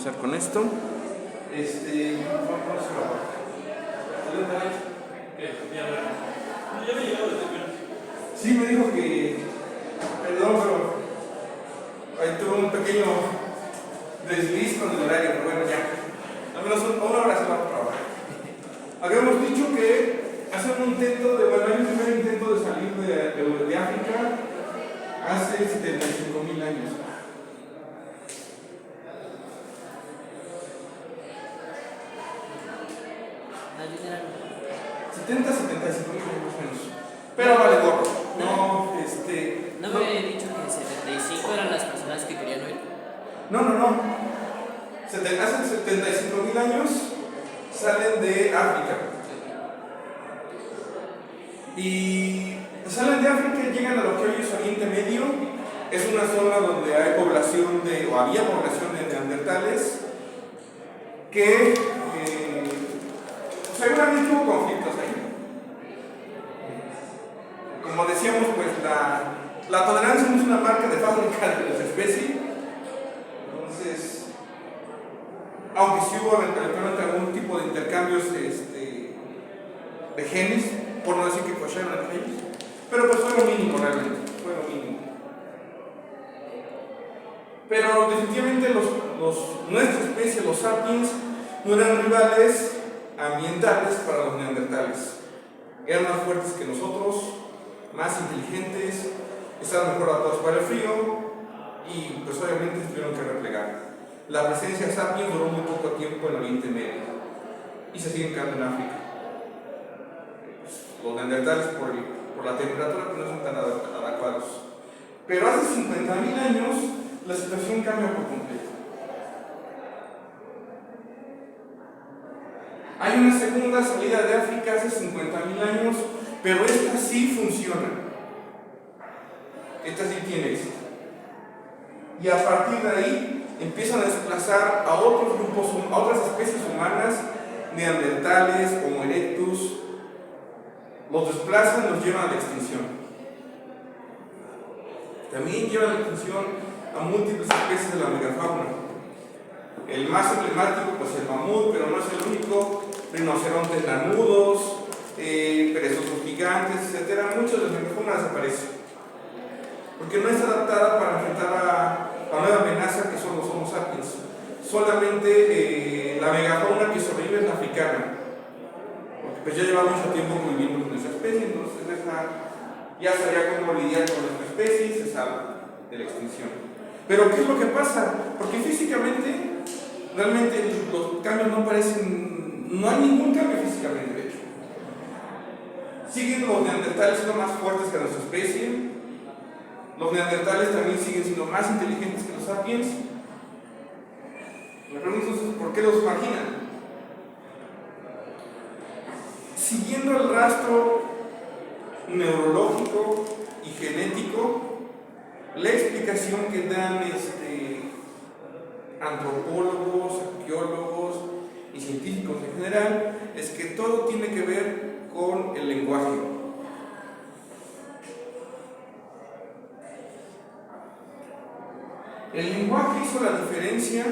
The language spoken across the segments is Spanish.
empezar con esto. Vamos a grabar. Ya me llegó desde que... Sí, me dijo que. Perdón, pero. Ahí tuvo un pequeño desliz con el horario, pero bueno, ya. Al menos una hora se va a trabajar. Habíamos dicho que hacer un intento de. Bueno, hay un primer intento de salir de África hace 75.000 años. Allí eran... 75 mil más o menos. Pero vale gorro. No, ¿No me había dicho que 75 eran las personas que querían huir? No. Hace 75.000 años salen de África. Y salen de África y llegan a lo que hoy es Oriente Medio. Es una zona donde hay población o había población de neandertales que seguramente hubo conflictos ahí. Como decíamos, pues la tolerancia no es una marca de fábrica de nuestra especie. Entonces, aunque sí hubo eventualmente algún tipo de intercambios de genes, por no decir que cocharon entre ellos, pero pues fue lo mínimo realmente, fue lo mínimo. Pero definitivamente nuestra especie, los sapiens, no eran rivales ambientales para los neandertales. Eran más fuertes que nosotros, más inteligentes, estaban mejor adaptados para el frío y pues obviamente se tuvieron que replegar. La presencia de sapiens duró muy poco tiempo en Oriente Medio y se siguen quedando en África. Los neandertales por la temperatura pues no son tan adecuados. Pero hace 50.000 años la situación cambia por completo. Hay una segunda salida de África hace 50.000 años, pero esta sí funciona. Esta sí tiene éxito. Y a partir de ahí empiezan a desplazar a otros grupos, a otras especies humanas, neandertales, Homo erectus. Los desplazan, los llevan a la extinción. También llevan a la extinción a múltiples especies de la megafauna. El más emblemático, pues el mamut, pero no es el único. Rinocerontes lanudos, perezosos gigantes, etc. Muchos de la megafauna desaparecen. Porque no es adaptada para enfrentar a la nueva amenaza que son los Homo sapiens. Solamente la megafauna que sobrevive es la africana. Porque pues ya lleva mucho tiempo conviviendo con nuestra especie, entonces ya sabía cómo lidiar con nuestra especie y se salva de la extinción. Pero ¿qué es lo que pasa? Porque físicamente, realmente los cambios no parecen, no hay ningún cambio físicamente, de hecho. Siguen los neandertales siendo más fuertes que nuestra especie. Los neandertales también siguen siendo más inteligentes que los sapiens. Me pregunto entonces, ¿por qué los marginan? Siguiendo el rastro neurológico y genético, la explicación que dan antropólogos, arqueólogos y científicos en general es que todo tiene que ver con el lenguaje. El lenguaje hizo la diferencia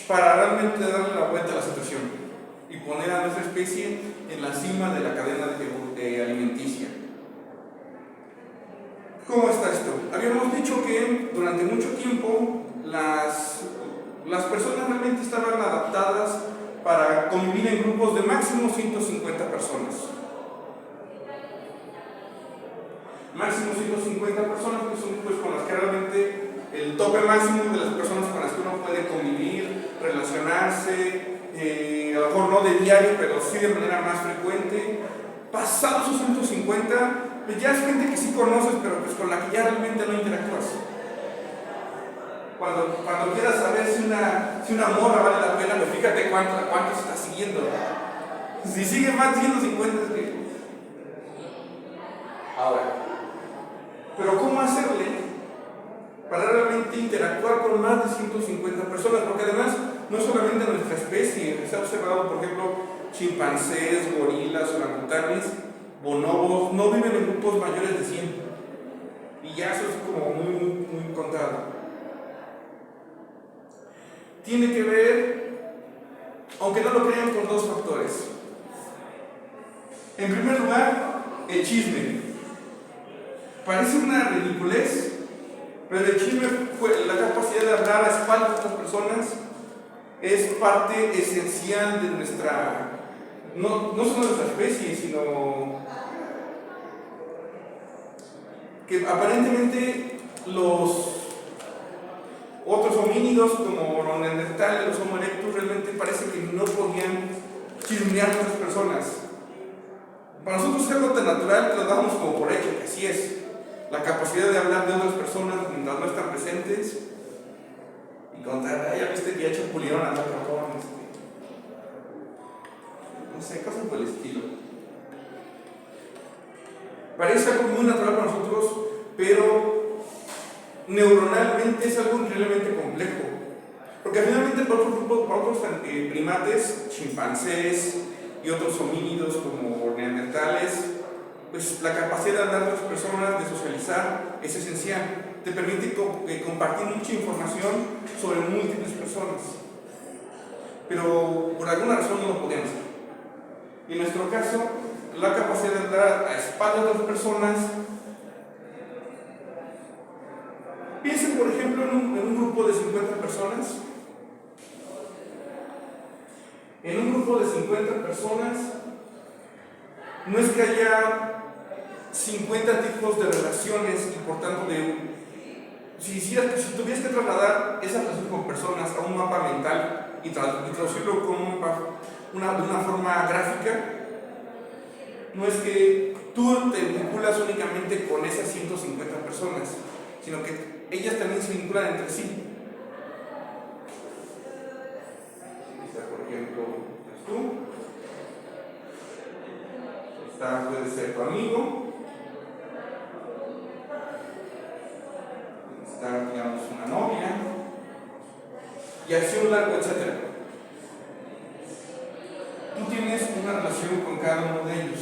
para realmente darle la vuelta a la situación y poner a nuestra especie en la cima de la cadena alimenticia. ¿Cómo está esto? Habíamos dicho que durante mucho tiempo las personas realmente estaban adaptadas para convivir en grupos de máximo 150 personas. Máximo 150 personas, que son pues con las que realmente el tope máximo de las personas con las que uno puede convivir, relacionarse, a lo mejor no de diario, pero sí de manera más frecuente. Pasados esos 150, pues ya es gente que sí conoces, pero pues con la que ya realmente no interactúas. Cuando quieras saber si una morra vale la pena, pues fíjate cuánto se está siguiendo. Si sigue más de 150 es que... Ahora, pero ¿cómo hacerle para realmente interactuar con más de 150 personas? Porque además, no solamente nuestra especie, se ha observado, por ejemplo, chimpancés, gorilas, orangutanes, bonobos, no viven en grupos mayores de 100. Y ya eso es como muy contado. tiene que ver, aunque no lo crean, con dos factores. En primer lugar, el chisme. Parece una ridiculez, pero el chisme, la capacidad de hablar a espaldas de otras personas, es parte esencial de nuestra, no solo de nuestra especie, sino que aparentemente los otros homínidos, como los neandertales, los Homo erectus, realmente parece que no podían chismear a otras personas. Para nosotros es algo tan natural que lo damos como por hecho, que así es. La capacidad de hablar de otras personas mientras no están presentes y contar, ya viste que ya chapulieron a otro cabrón, no sé, cosas por el estilo. Parece algo muy natural para nosotros, pero neuronalmente es algo increíblemente complejo. Porque finalmente para otros primates, chimpancés y otros homínidos como neandertales, pues la capacidad de hablar de otras personas, de socializar, es esencial. Te permite compartir mucha información sobre múltiples personas. Pero por alguna razón no lo podemos hacer. Y en nuestro caso, la capacidad de hablar a espaldas de otras personas. Piensen, por ejemplo, en un grupo de 50 personas. En un grupo de 50 personas, no es que haya 50 tipos de relaciones y por tanto si tuvieras que trasladar esa relación con personas a un mapa mental y traducirlo como de una forma gráfica, no es que tú te vinculas únicamente con esas 150 personas, sino que ellas también se vinculan entre sí. Por ejemplo, tú, puede ser tu amigo, digamos, una novia, y así un largo, etcétera. Tú tienes una relación con cada uno de ellos,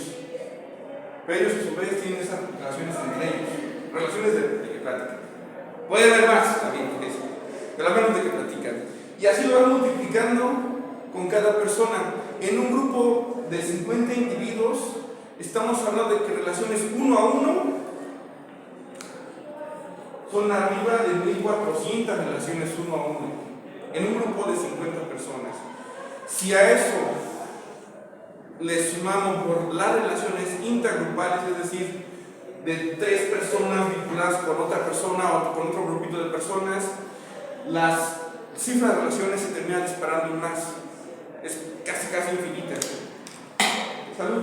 pero ellos a su vez tienen esas relaciones entre ellos, relaciones de que platican. Puede haber más también que eso, pero al menos de que platican. Y así lo van multiplicando con cada persona. En un grupo de 50 individuos, estamos hablando de que relaciones uno a uno son arriba de 1400 relaciones uno a uno, en un grupo de 50 personas. Si a eso le sumamos por las relaciones intergrupales, es decir, de 3 personas vinculadas con otra persona o con otro grupito de personas, las cifras de relaciones se terminan disparando más. Es casi infinita. Salud.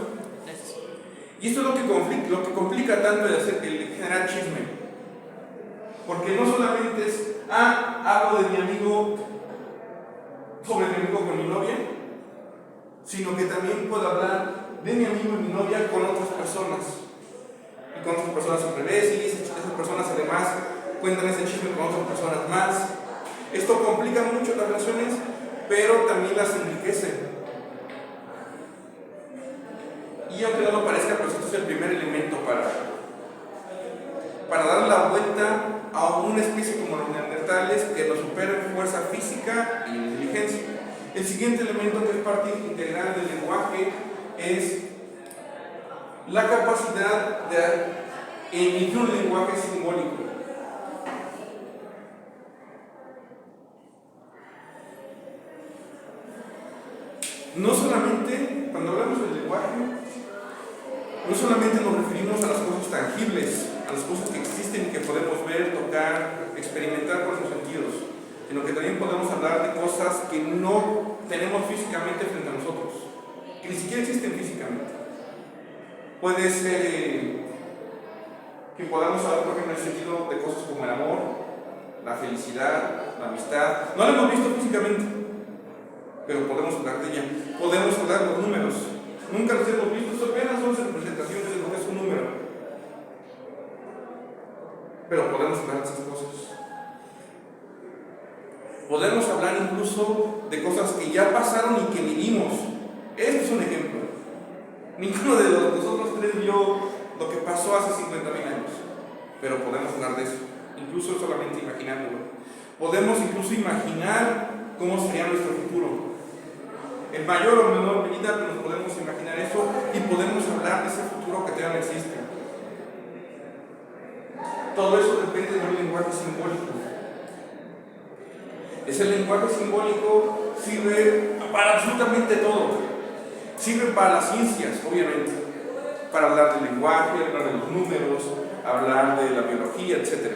Y esto es lo que complica tanto el generar chisme. Porque no solamente es, hablo de mi amigo sobre mi amigo con mi novia, sino que también puedo hablar de mi amigo y mi novia con otras personas. Y con otras personas al revés, y esas personas además cuentan ese chisme con otras personas más. Esto complica mucho las relaciones, pero también las enriquece. Y aunque no lo parezca, pues esto es el primer elemento para dar la vuelta a una especie como los neandertales que nos supera en fuerza física y inteligencia. El siguiente elemento, que es parte integral del lenguaje, es la capacidad de emitir un lenguaje simbólico. No solamente, cuando hablamos del lenguaje, no solamente nos referimos a las cosas tangibles, a las cosas que existen y que podemos ver, tocar, experimentar con los sentidos, sino que también podemos hablar de cosas que no tenemos físicamente frente a nosotros, que ni siquiera existen físicamente. Puede ser que podamos hablar, por ejemplo, en el sentido de cosas como el amor, la felicidad, la amistad. No la hemos visto físicamente, pero podemos hablar de ella. Podemos hablar de los números. Nunca los hemos visto, apenas son representaciones de lo que es un número. Pero podemos hablar de esas cosas. Podemos hablar incluso de cosas que ya pasaron y que vivimos. Este es un ejemplo. Ninguno de nosotros tres vio lo que pasó hace 50.000 años, pero podemos hablar de eso, incluso solamente imaginándolo. Podemos incluso imaginar cómo sería nuestro futuro. En mayor o menor medida nos podemos imaginar eso y podemos hablar de ese futuro que todavía no existe. Todo eso depende de un lenguaje simbólico. Ese lenguaje simbólico sirve para absolutamente todo. Sirve para las ciencias, obviamente, para hablar del lenguaje, hablar de los números, hablar de la biología, etc.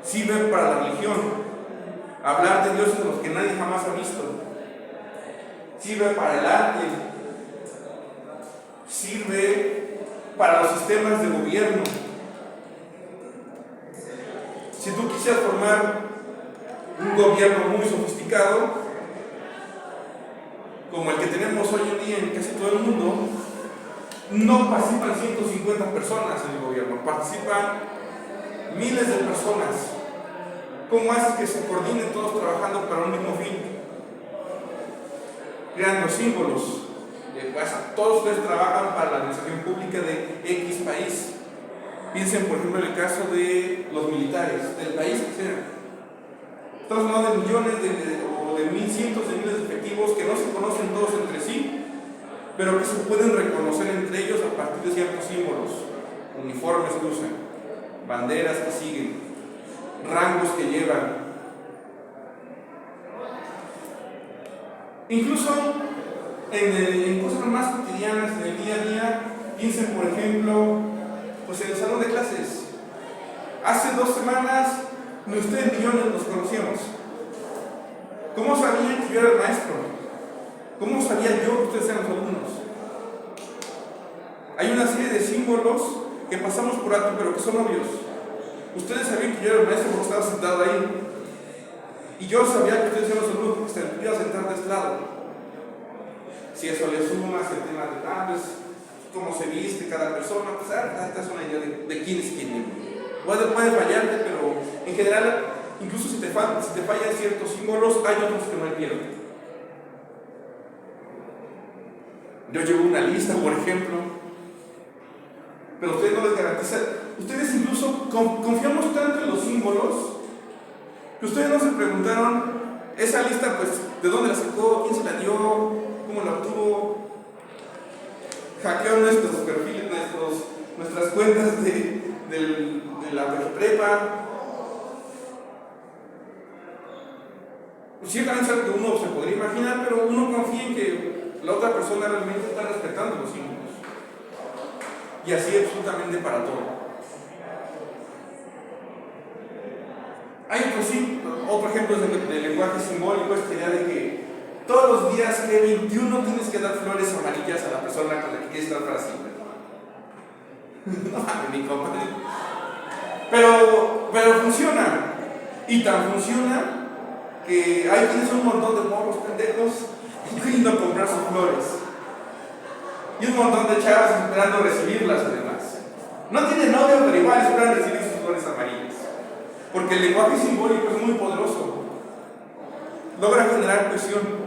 Sirve para la religión, hablar de dioses a los que nadie jamás ha visto. Sirve para el arte, sirve para los sistemas de gobierno. Si tú quisieras formar un gobierno muy sofisticado, como el que tenemos hoy en día en casi todo el mundo, no participan 150 personas en el gobierno, participan miles de personas. ¿Cómo haces que se coordinen todos trabajando para un mismo fin? Creando símbolos. Todos ustedes trabajan para la administración pública de X país. Piensen, por ejemplo, en el caso de los militares, del país que sea. Estamos hablando de millones o de cientos de miles de efectivos que no se conocen todos entre sí, pero que se pueden reconocer entre ellos a partir de ciertos símbolos, uniformes que usan, banderas que siguen, rangos que llevan. Incluso en cosas más cotidianas, en el día a día, piensen, por ejemplo, pues en el salón de clases. Hace 2 semanas, ni ustedes ni yo nos conocíamos. ¿Cómo sabían que yo era el maestro? ¿Cómo sabía yo que ustedes eran los alumnos? Hay una serie de símbolos que pasamos por alto, pero que son obvios. Ustedes sabían que yo era el maestro porque estaba sentado ahí. Y yo sabía que ustedes eran los alumnos porque se iba a sentar de este lado. Si eso le sumas el tema de pues, cómo se viste cada persona, pues te das una idea de quién es quién. Puede fallarte, pero en general, incluso si te fallan ciertos símbolos, hay otros que no hay pierde. Yo llevo una lista, por ejemplo, pero ustedes no les garantizan. Ustedes incluso confiamos tanto en los símbolos que ustedes no se preguntaron esa lista, pues, ¿de dónde la sacó? ¿Quién se la dio? ¿Cómo la obtuvo? Hackeó nuestros perfiles, nuestras cuentas de la prepa. Ciertamente es algo que uno se podría imaginar, pero uno confía en que la otra persona realmente está respetando los símbolos. Y así absolutamente para todo. Hay otro ejemplo de lenguaje simbólico, esta idea de que todos los días que 21 tienes que dar flores amarillas a la persona con la que quieres estar para siempre. No mames, mi compadre. Pero funciona. Y tan funciona que ahí tienes un montón de morros pendejos yendo a comprar sus flores. Y un montón de chavos esperando recibirlas además. No tienen novio, pero igual esperan recibir sus flores amarillas. Porque el lenguaje simbólico es muy poderoso. Logra generar cohesión.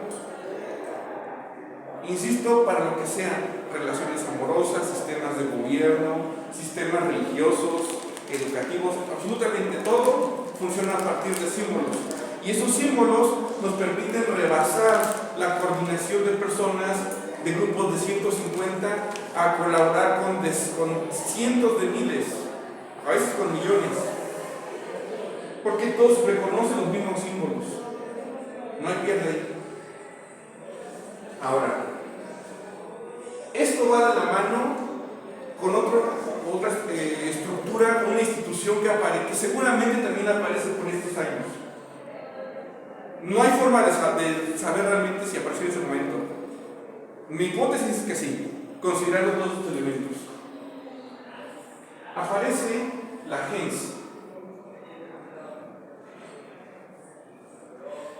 Insisto, para lo que sea, relaciones amorosas, sistemas de gobierno, sistemas religiosos, educativos, absolutamente todo funciona a partir de símbolos. Y esos símbolos nos permiten rebasar la coordinación de personas, de grupos de 150, a colaborar con cientos de miles, a veces con millones. Porque todos reconocen los mismos símbolos. No hay pierde ahí. Ahora, esto va de la mano con otra estructura, una institución que seguramente también aparece por estos años. No hay forma de saber realmente si apareció en ese momento. Mi hipótesis es que sí, considerando todos estos elementos. Aparece la gens.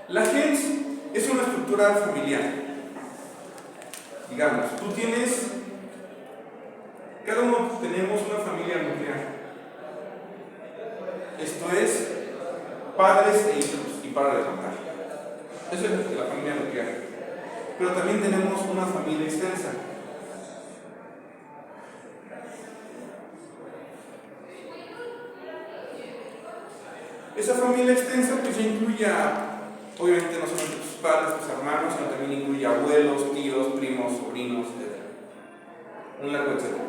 La gens es una estructura familiar. Digamos, cada uno tenemos una familia nuclear. Esto es padres e hijos, y para de contar. Eso es la familia nuclear. Pero también tenemos una familia extensa. Esa familia extensa pues ya incluye obviamente no solamente padres, tus hermanos, sino también incluye abuelos, tíos, primos, sobrinos, etc. Un largo etcétera.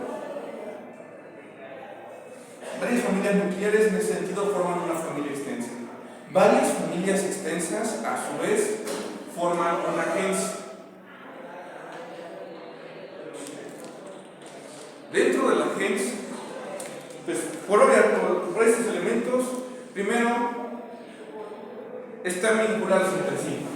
Varias familias nucleares en ese sentido forman una familia extensa. Varias familias extensas, a su vez, forman una gens. Dentro de la gens, pues por estos elementos, primero, están vinculados entre sí.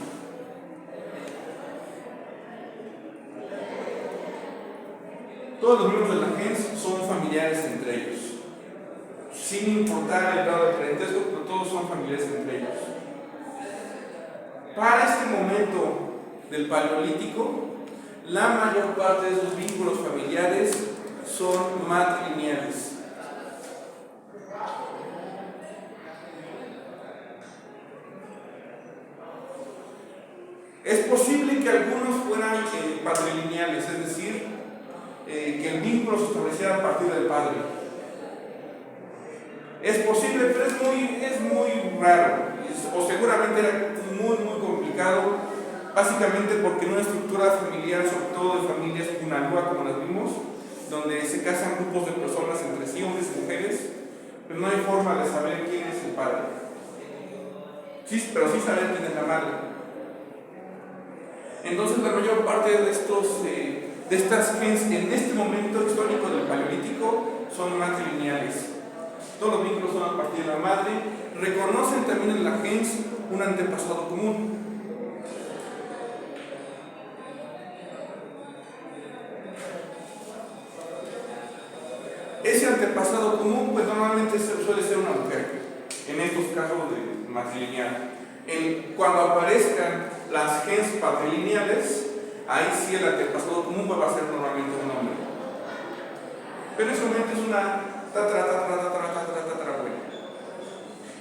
Todos los miembros de la gens son familiares entre ellos, sin importar el grado de parentesco, pero todos son familiares entre ellos. Para este momento del Paleolítico, la mayor parte de esos vínculos familiares son matrilineales. Es posible que algunos fueran patrilineales, es decir, que el vínculo se estableciera a partir del padre. Es posible, pero es muy raro, o seguramente era muy complicado, básicamente porque en una estructura familiar, sobre todo de familias punalúa como las vimos, donde se casan grupos de personas entre sí, hombres y mujeres, pero no hay forma de saber quién es el padre. Sí, pero sí saber quién es la madre. Entonces la mayor parte de estas gens en este momento histórico del Paleolítico son matrilineales. Todos los vínculos son a partir de la madre. Reconocen también en la gens un antepasado común. Ese antepasado común, pues normalmente suele ser una mujer, en estos casos de matrilineal. Cuando aparezcan las gens patrilineales, ahí sí el antepasado común va a ser normalmente un hombre. Pero en ese momento es una tatarabuela.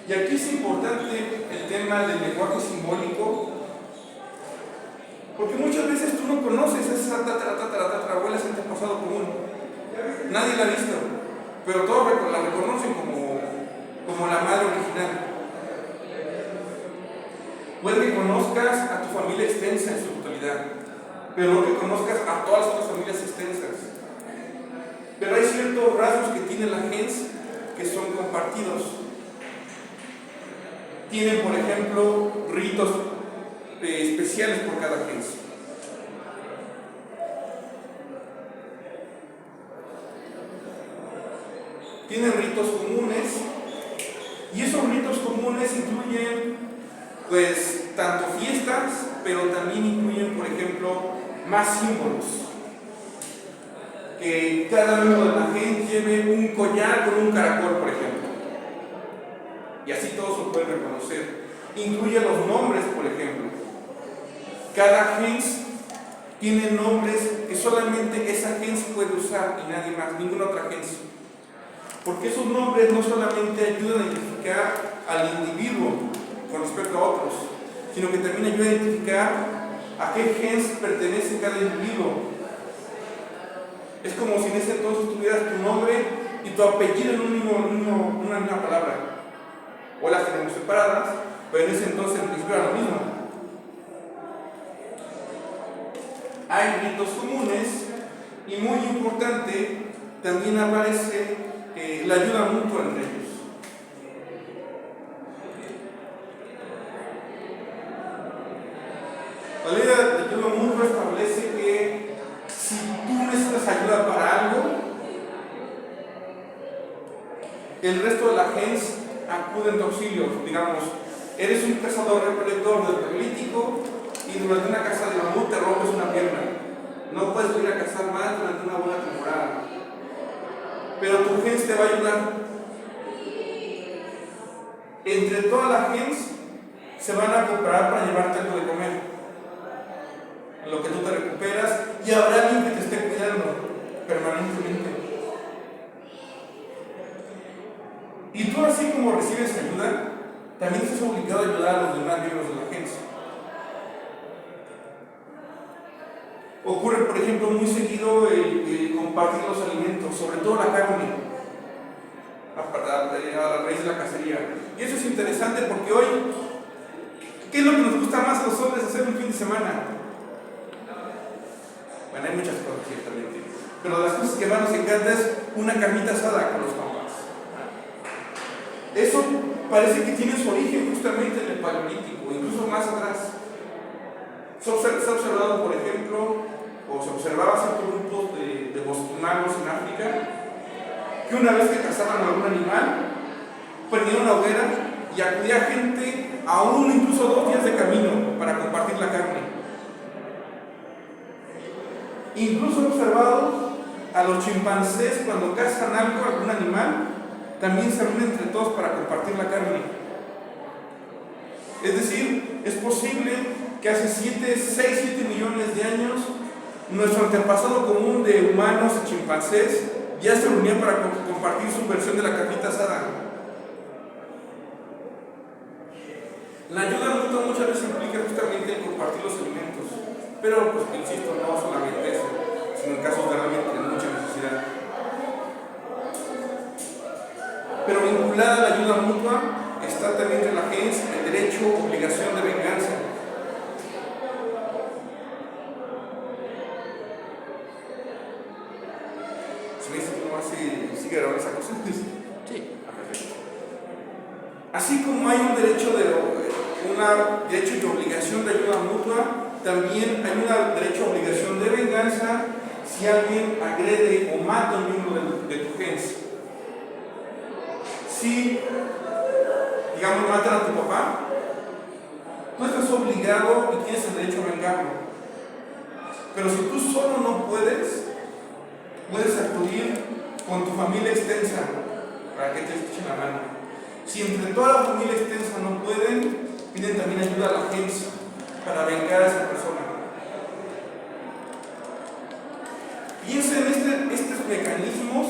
Y aquí es importante el tema del lenguaje simbólico, porque muchas veces tú no conoces a esa tatarabuela, ese antepasado común. Nadie la ha visto, pero todos la reconocen como la madre original. Puede que conozcas a tu familia extensa en su totalidad, pero no que conozcas a todas las otras familias extensas. Pero hay ciertos rasgos que tiene la gens que son compartidos. Tienen, por ejemplo, ritos especiales por cada gens. Tienen ritos comunes, y esos ritos comunes incluyen pues tanto fiestas, pero también incluyen, por ejemplo, más símbolos. Que cada miembro de la gens lleve un collar con un caracol, por ejemplo. Y así todos lo pueden reconocer. Incluye los nombres, por ejemplo. Cada gens tiene nombres que solamente esa gens puede usar y nadie más, ninguna otra gens. Porque esos nombres no solamente ayudan a identificar al individuo con respecto a otros, sino que también ayuda a identificar a qué gens pertenece cada individuo. Es como si en ese entonces tuvieras tu nombre y tu apellido en una misma palabra. Hoy las tenemos separadas, pero en ese entonces en principio era lo mismo. Hay ritos comunes y muy importante, también aparece la ayuda mutua entre ellos. La ley de ayuda mutua establece que si tú necesitas ayuda para algo, el resto de la gens acude en tu auxilio. Digamos, eres un cazador-recolector del Paleolítico y durante una caza de mamut te rompes una pierna. No puedes ir a cazar más durante una buena temporada, pero tu gens te va a ayudar. Entre toda la gens se van a cooperar para llevarte algo de comer, en lo que tú te recuperas, y habrá alguien que te esté cuidando permanentemente. Y tú, así como recibes ayuda, también estás obligado a ayudar a los demás miembros de la gens. Ocurre, por ejemplo, muy seguido el compartir los alimentos, sobre todo la carne, a raíz de la cacería. Y eso es interesante porque hoy, ¿qué es lo que nos gusta más a los hombres? Hacer un ciertamente. Pero de las cosas que más nos encanta es una carnita asada con los compas. Eso parece que tiene su origen justamente en el Paleolítico, incluso más atrás. Se ha observado, por ejemplo, o se observaba ciertos grupos de bostonagos en África, que una vez que cazaban a algún animal, prendían una hoguera y acudía gente aún incluso 2 días de camino para compartir la carne. Incluso he observado a los chimpancés cuando cazan algo, algún animal, también se reúnen entre todos para compartir la carne. Es decir, es posible que hace 6-7 millones de años nuestro antepasado común de humanos y chimpancés ya se reunían para compartir su versión de la carnita asada. La ayuda mutua muchas veces implica justamente el compartir los alimentos, pero pues insisto, no solamente eso, sino en casos de realmente de mucha necesidad. Pero vinculada a la ayuda mutua está también entre la gens el derecho o obligación de venganza. ¿Se me dice cómo sigue grabando esa cosa? Sí. Así como hay un derecho y obligación de ayuda mutua, también hay un derecho y obligación de venganza si alguien agrede o mata a un miembro de tu gens. Si, digamos, matan a tu papá, tú estás obligado y tienes el derecho a vengarlo. Pero si tú solo no puedes acudir con tu familia extensa para que te echen la mano. Si entre toda la familia extensa no pueden, piden también ayuda a la gens para vengar a esa persona. Piensen en estos mecanismos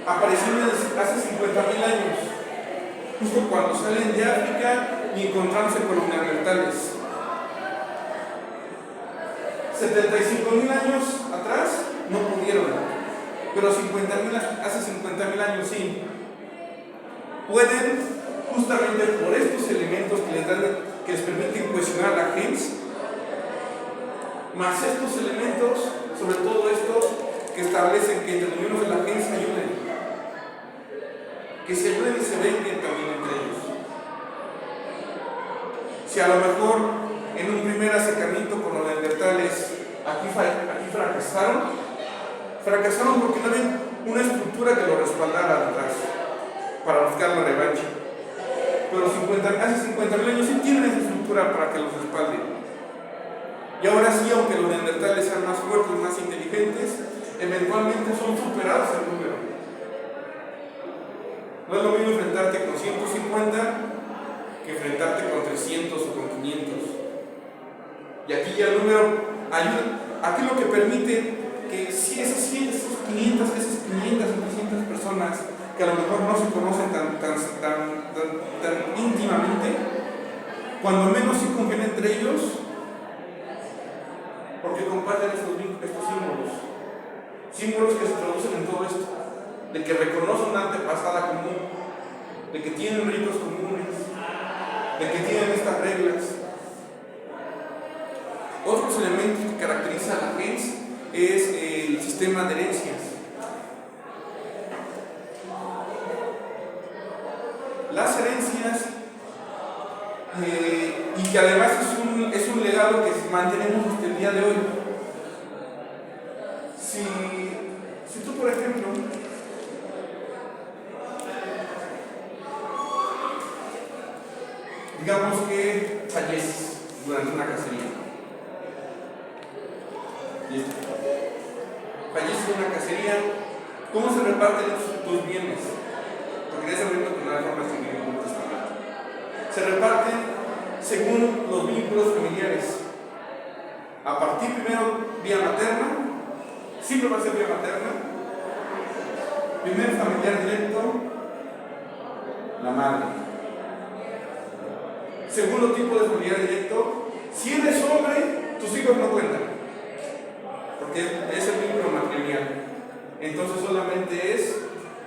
aparecieron hace 50.000 años, justo cuando salen de África y encontrándose con los neandertales. 75.000 años atrás no pudieron, pero hace 50.000 años sí. Pueden, justamente por estos elementos que les permiten cohesionar a la gens, más estos elementos, sobre todo estos que establecen que entre los miembros de la gens ayuden, que se ayuden y se venguen también entre ellos. Si a lo mejor en un primer acercamiento con los neandertales aquí fracasaron porque no había una estructura que lo respaldara detrás para buscar la revancha. Pero hace 50.000 años sí tienen esa estructura para que los respalde. Y ahora sí, aunque los neandertales sean más fuertes, más inteligentes, eventualmente son superados en número. No es lo mismo enfrentarte con 150 que enfrentarte con 300 o con 500. Y aquí ya el número ayuda. Aquí lo que permite que si esas 500 o 300 personas que a lo mejor no se conocen tan íntimamente, cuando menos sí confían entre ellos, porque comparten estos símbolos que se traducen en todo esto, de que reconocen una antepasada común, de que tienen ritos comunes, de que tienen estas reglas. Otros elementos que caracterizan a la gens es el sistema de herencias. Las herencias, y que además es un legado que mantenemos hasta el día de hoy. Si tú, por ejemplo, digamos que falleces durante una cacería, falleces en una cacería, ¿cómo se reparten tus bienes? Porque ya sabemos que no hay forma de escribir en un testamento. Se reparten según los vínculos familiares. A partir primero vía materna, siempre va a ser vía materna. Primer familiar directo, la madre. Segundo tipo de familiar directo, si eres hombre, tus hijos no cuentan, porque es el vínculo matrilineal. Entonces solamente es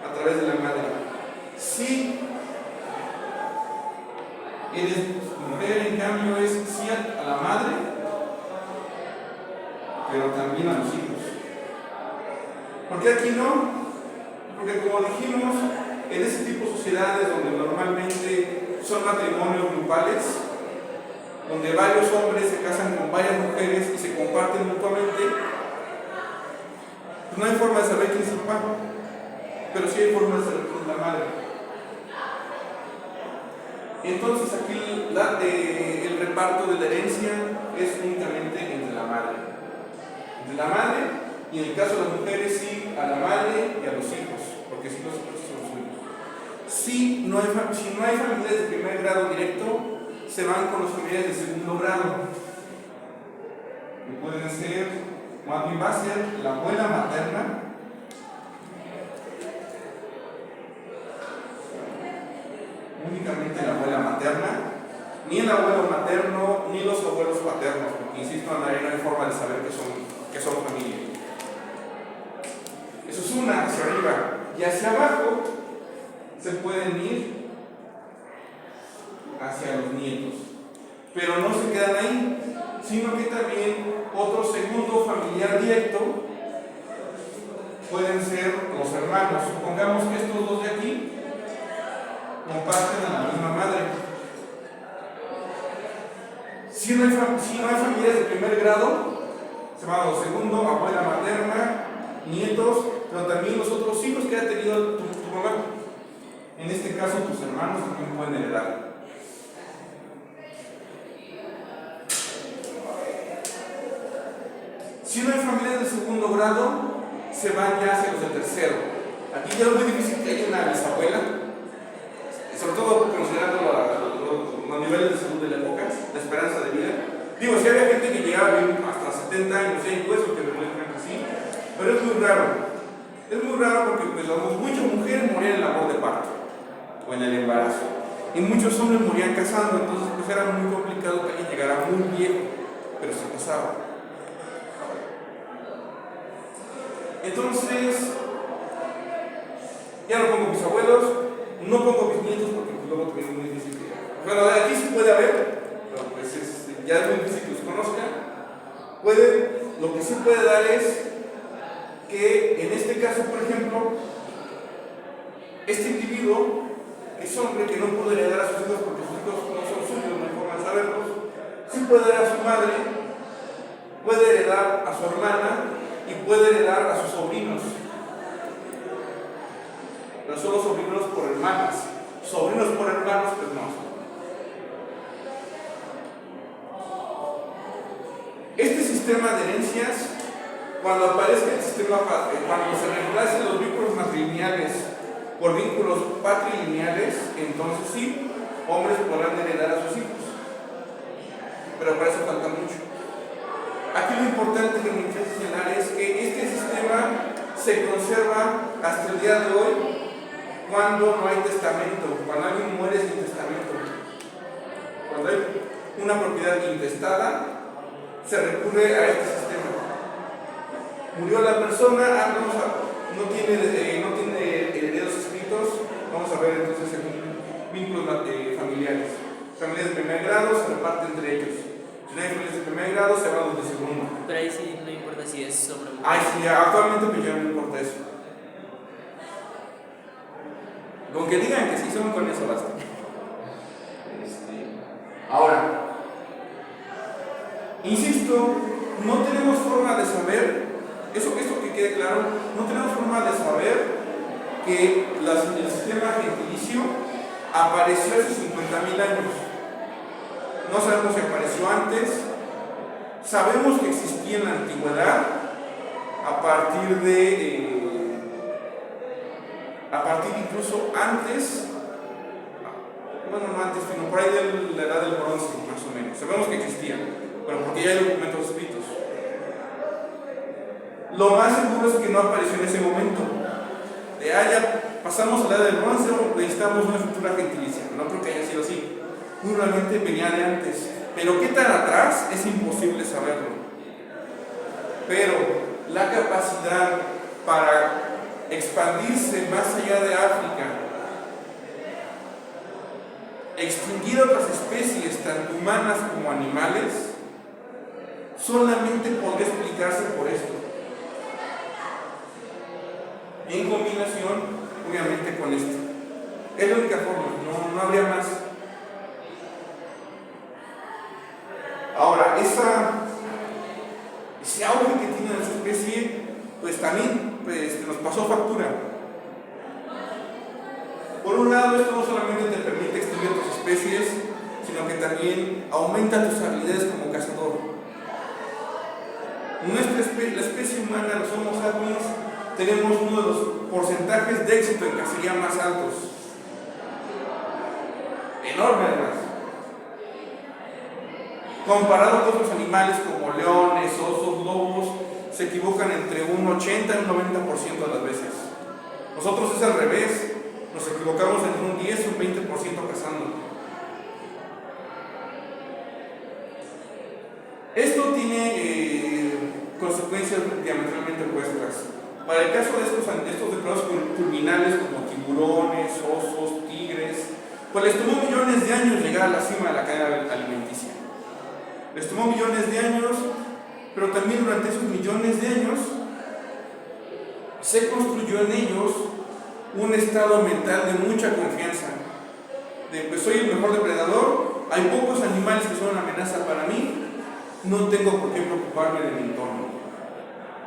a través de la madre. Si eres mujer, en cambio, es sí a la madre pero también a los hijos. ¿Por qué aquí no? Porque como dijimos, en ese tipo de sociedades donde normalmente son matrimonios grupales, donde varios hombres se casan con varias mujeres y se comparten mutuamente, pues no hay forma de saber quién es el padre, pero sí hay forma de saber quién es la madre. Entonces aquí el reparto de la herencia es únicamente entre la madre. Entre la madre, y en el caso de las mujeres sí, a la madre y a los hijos, porque si los hijos son suyos. Si no hay familiares de primer grado directo, se van con los familiares de segundo grado. Que pueden ser, más bien va a ser la abuela materna, únicamente la abuela materna, ni el abuelo materno, ni los abuelos paternos, porque insisto, no hay forma de saber que son familia. Eso es una hacia arriba, y hacia abajo se pueden ir hacia los nietos, pero no se quedan ahí, sino que también otro segundo familiar directo pueden ser los hermanos. Supongamos que estos dos de aquí comparten a la misma madre. Si no hay familiares de primer grado, se llama lo segundo, abuela materna, nietos, pero también los otros hijos que ha tenido tu mamá. En este caso, tus hermanos también pueden heredar. Si no hay familiares de segundo grado, se van ya hacia los de tercero. Aquí ya es muy difícil que haya una bisabuela, sobre todo considerando los niveles de salud de la época, la esperanza de vida. Digo, si había gente que llegaba bien hasta 70 años, hay huesos que demuestran que sí, pero es muy raro. Es muy raro porque pues, muchas mujeres morían en labor de parto o en el embarazo, y muchos hombres morían casando, entonces pues era muy complicado que alguien llegara muy viejo, pero se casaba. Entonces, ya no pongo mis abuelos, no pongo mis nietos porque pues, luego también es muy difícil. Bueno, de aquí sí puede haber, pero pues ya es muy difícil que los conozcan. Lo que sí puede dar es que en este caso, por ejemplo, este individuo es hombre que no puede heredar a sus hijos porque sus hijos no son suyos, no hay forma de saberlos, sí puede heredar a su madre, puede heredar a su hermana y puede heredar a sus sobrinos. No solo sobrinos por hermanas, sobrinos por hermanos, pues no. Este sistema de herencias, cuando aparezca el sistema, cuando se reemplacen los vínculos matrimoniales por vínculos patrilineales, entonces sí, hombres podrán heredar a sus hijos. Pero para eso falta mucho. Aquí lo importante que me interesa señalar es que este sistema se conserva hasta el día de hoy cuando no hay testamento, cuando alguien muere sin testamento. Cuando hay una propiedad intestada, se recurre a este sistema. Murió la persona, no tiene herederos escritos, vamos a ver entonces según vínculos familiares. Familias de primer grado se reparten entre ellos. Si no hay familias de primer grado, se van los de segundo. Pero ahí sí no importa si es sobre mujer. Ay, sí, actualmente pues ya no importa eso. Con que digan que sí son, con eso basta. Ahora, insisto, no tenemos forma de saber, esto que quede claro, no tenemos forma de saber que el sistema gentilicio apareció hace 50,000 años. No sabemos si apareció antes, sabemos que existía en la antigüedad a partir incluso antes, bueno, no antes, sino por ahí de la edad del bronce, más o menos. Sabemos que existía, pero porque ya hay documentos escritos. Lo más seguro es que no apareció en ese momento. Ya pasamos a la edad del bronce, necesitamos una estructura gentilicia. No creo que haya sido así. Realmente venía de antes. Pero qué tan atrás es imposible saberlo. Pero la capacidad para expandirse más allá de África, extinguir otras especies, tanto humanas como animales, solamente podría explicarse por esto. En combinación, obviamente, con esto. Es la única forma, no habría más. Ahora, ese auge que tiene nuestra especie, pues también nos pasó factura. Por un lado, esto no solamente te permite extinguir tus especies, sino que también aumenta tus habilidades como cazador. La especie humana, los Homo sapiens, tenemos uno de los porcentajes de éxito en cacería más altos. Enorme, además. Comparado con otros animales como leones, osos, lobos, se equivocan entre un 80 y un 90% de las veces. Nosotros es al revés, nos equivocamos entre un 10 y un 20% cazando. Esto tiene consecuencias diametralmente opuestas. Para el caso de estos depredadores culminales como tiburones, osos, tigres, pues les tomó millones de años llegar a la cima de la cadena alimenticia. Les tomó millones de años, pero también durante esos millones de años se construyó en ellos un estado mental de mucha confianza. Pues soy el mejor depredador, hay pocos animales que son una amenaza para mí, no tengo por qué preocuparme de mi entorno.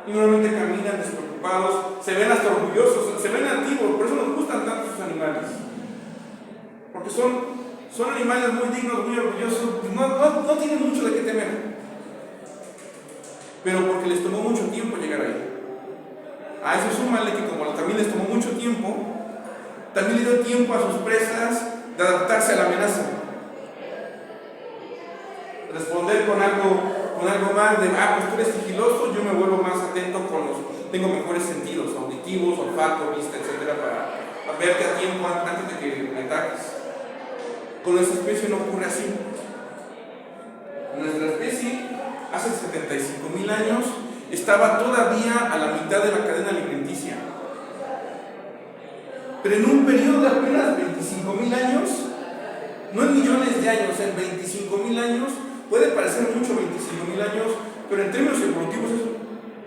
Y normalmente caminan despreocupados, se ven hasta orgullosos, se ven antiguos, por eso nos gustan tanto esos animales. Porque son animales muy dignos, muy orgullosos, no tienen mucho de qué temer. Pero porque les tomó mucho tiempo llegar ahí. A eso súmale que como también les tomó mucho tiempo, también le dio tiempo a sus presas de adaptarse a la amenaza. Responder con algo más de, pues tú eres sigiloso, yo me vuelvo más atento tengo mejores sentidos, auditivos, olfato, vista, etcétera, para verte a tiempo antes de que me ataques. Con nuestra especie no ocurre así. Nuestra especie, hace 75,000 años, estaba todavía a la mitad de la cadena alimenticia. Pero en un periodo de apenas 25,000 años, no en millones de años, en 25,000 años, puede parecer mucho 25,000 años, pero en términos evolutivos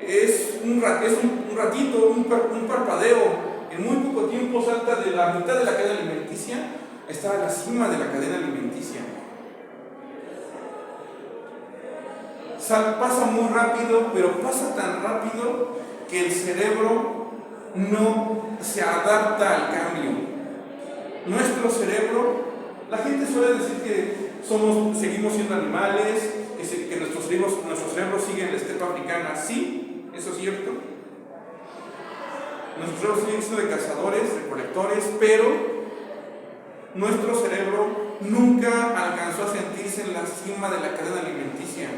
es un ratito, un parpadeo. En muy poco tiempo salta de la mitad de la cadena alimenticia, está a la cima de la cadena alimenticia. Pasa muy rápido, pero pasa tan rápido que el cerebro no se adapta al cambio. Nuestro cerebro, la gente suele decir que seguimos siendo animales, que nuestro cerebro sigue en la estepa africana. Sí, eso es cierto. Nuestro cerebro sigue siendo de cazadores, recolectores, pero nuestro cerebro nunca alcanzó a sentirse en la cima de la cadena alimenticia.